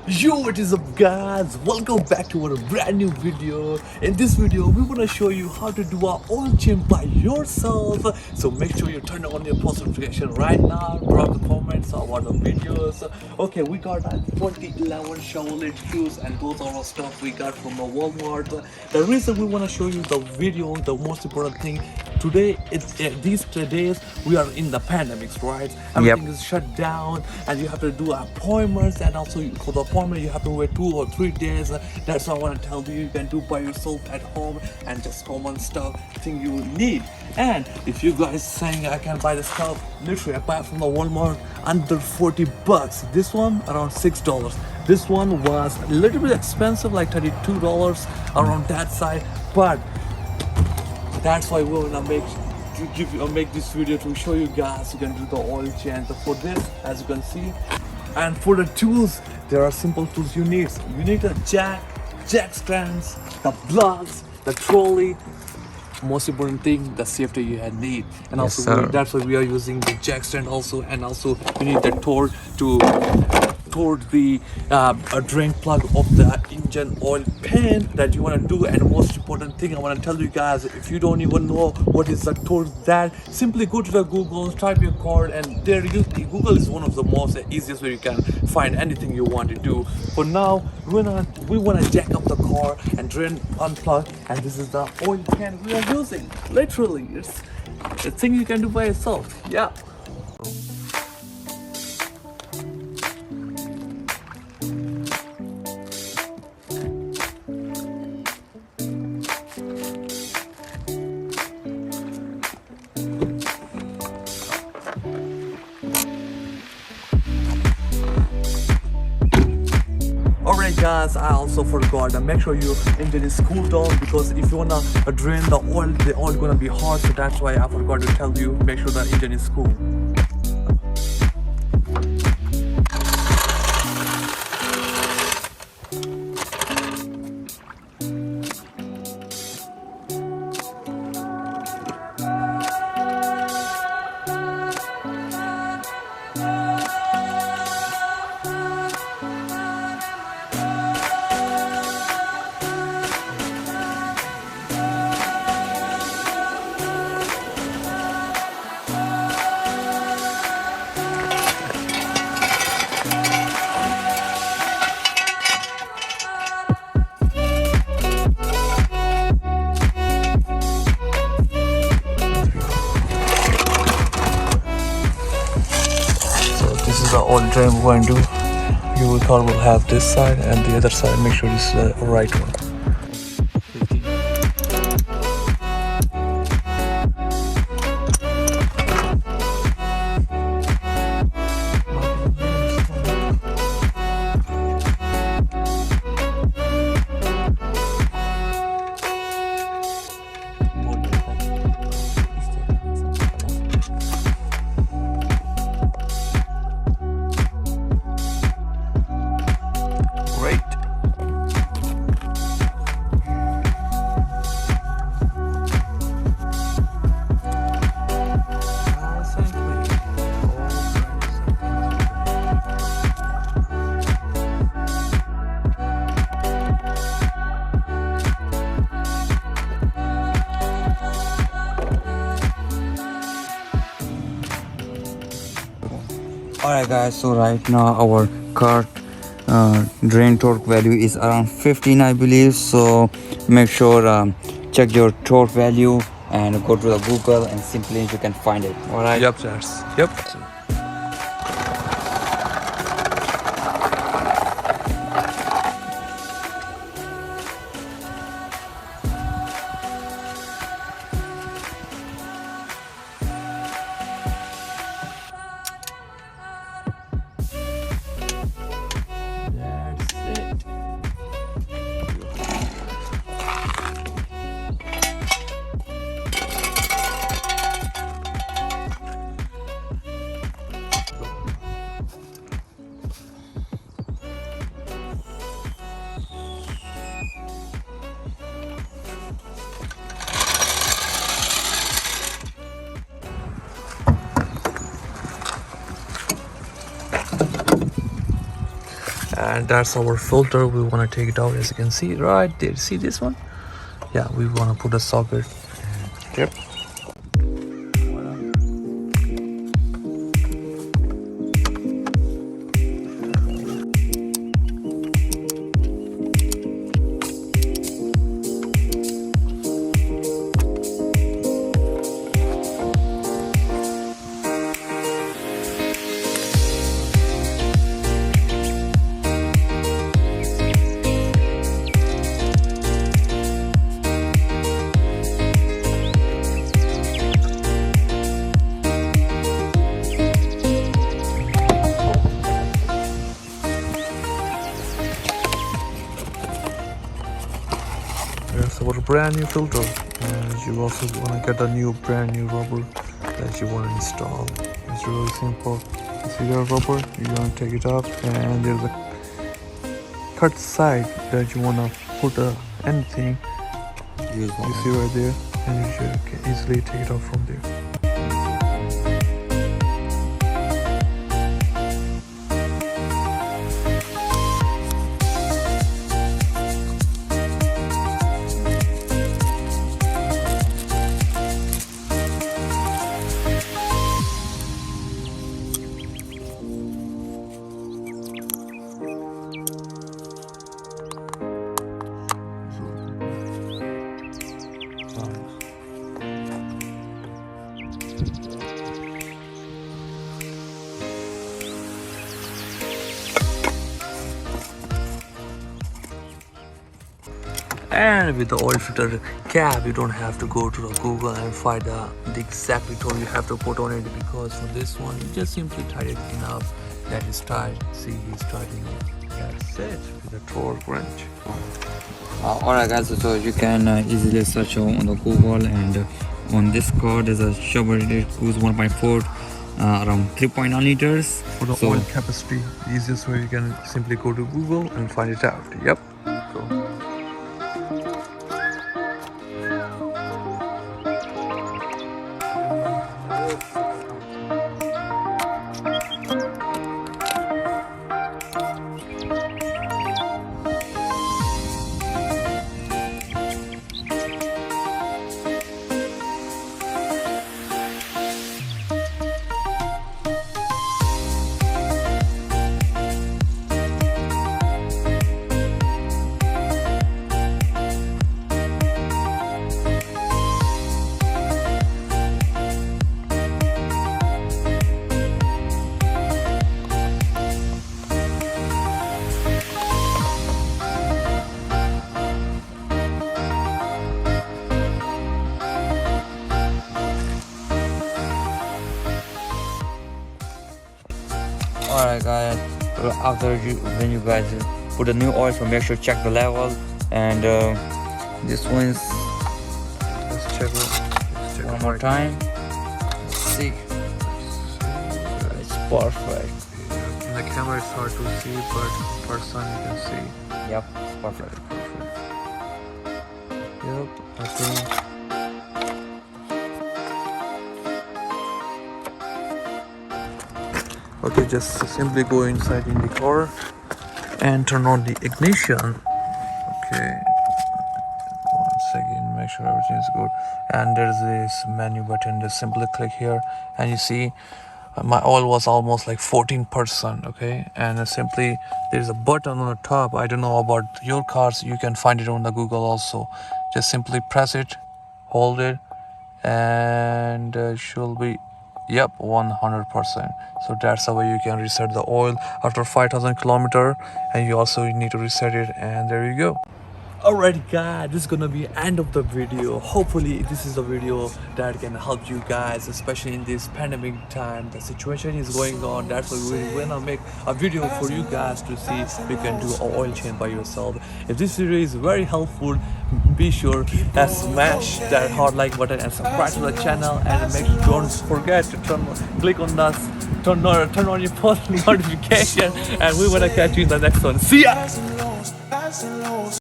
Yo, what is up guys, welcome back to our brand new video. In this video we want to show you how to do our oil change by yourself. So make sure you turn on your post notification right now, drop the comments about the videos. Okay, we got a 2011 Chevrolet shoes and those are our stuff we got from the Walmart. The reason we want to show you the video, the most important thing today, these days we are in the pandemics, right? Everything is shut down and you have to do appointments, and also for the appointment you have to wait 2 or 3 days. That's what I want to tell you can do by yourself at home, and just common stuff thing you need. And if you guys saying I can buy the stuff, literally I buy it from the Walmart under 40 bucks. This one around $6. This one was a little bit expensive, like $32 around that side, but that's why we wanna make this video to show you guys you can do the oil change. For this, as you can see, and for the tools, there are simple tools you need. You need a jack stands, the plugs, the trolley. Most important thing, the safety you need. And Yes, also sir. that's why we are using the jack stand also, and also you need the torch to toward the drain plug of the engine oil pan that you want to do. And most important thing I want to tell you guys, if you don't even know what is the torch, that simply go to the Google, type your code, and there you Google is one of the most easiest way you can find anything you want to do. For now we want to jack up the car and drain unplug, and this is the oil pan we are using. Literally, it's a thing you can do by yourself. Yeah. Alright guys, I also forgot, make sure your engine is cooled down, because if you wanna drain the oil gonna be hot. So that's why I forgot to tell you, make sure the engine is cool. This is the oil drain we're going to do. Your car will have this side and the other side. Make sure this is the right one. Great. Alright guys, so right now our car drain torque value is around 15, I believe. So make sure check your torque value and go to the Google, and simply you can find it. Alright. Yep, sir. Yep. and that's our filter. We want to take it out, as you can see right there. See this one? Yeah, we want to put a socket. Yep. There's our brand new filter, and you also want to get a new brand new rubber that you want to install. It's really simple. You see the rubber, you're going to take it up, and there's a cut side that you want to put anything. You see right there, and you can easily take it out from there. And with the oil filter cap, you don't have to go to the Google and find the exactly tool you have to put on it, because for this one you just simply tighten it enough that is tight. See, he's tightening it. That's it, with a torque wrench. Alright guys, so you can easily search on the Google, and on this car there's a shovel. It goes 1.4 around 3.9 liters. For the oil capacity, the easiest way, you can simply go to Google and find it out. Yep. Go. Alright guys, after when you guys put a new oil, so make sure check the level, and this one's Let's check one more time. Let's see, it's perfect. In the camera it's hard to see, but in person you can see. Yep, it's perfect. Yep, I think. Okay, just simply go inside in the car and turn on the ignition. Okay, one second, make sure everything is good. And there's this menu button, just simply click here, and you see my oil was almost like 14%. Okay, and simply there's a button on the top. I don't know about your cars, you can find it on the Google also. Just simply press it, hold it, and should be, yep, 100%. So that's the way you can reset the oil after 5,000 kilometer, and you also need to reset it, and there you go. Alright guys, this is gonna be end of the video. Hopefully this is a video that can help you guys, especially in this pandemic time. The situation is going on, that's why we're gonna make a video for you guys to see if you can do an oil change by yourself. If this video is very helpful, be sure to smash that hard like button and subscribe to the channel, and don't forget to click on that, turn on your post notification, and we wanna catch you in the next one. See ya!